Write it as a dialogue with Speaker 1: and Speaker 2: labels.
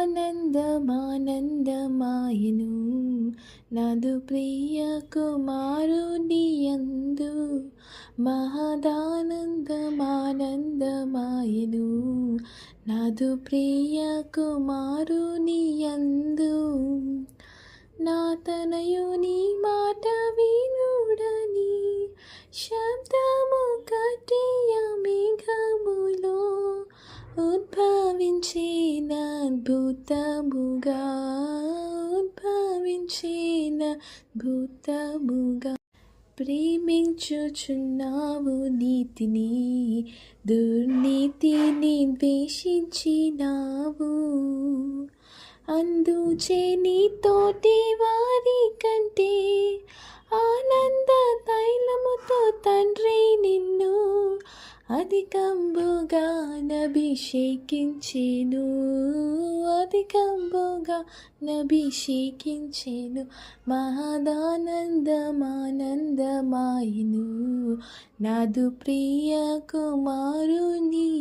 Speaker 1: మహదానందమానందమాయను నాదు ప్రియ కుమారునియందు. మహదానందమానందమాయను నాదు ప్రియ కుమారునియందు. నా తనయుని మాట వినుడని శబ్దము కటియ మేఘములో ఉద్భవించిన అద్భుతముగా అద్భుతముగా ప్రేమించుచున్నావు నీతిని, దుర్నీతిని ద్వేషించినావు. అందుచే నీ తోటి వారి కంటే ఆనంద తైలముతో తండ్రి నిన్ను అధికంబుగా నభిషేకించెను, అధికంబుగా నభిషేకించెను. మహదానందమానందమాయను నాదు ప్రియ కుమారునియందు.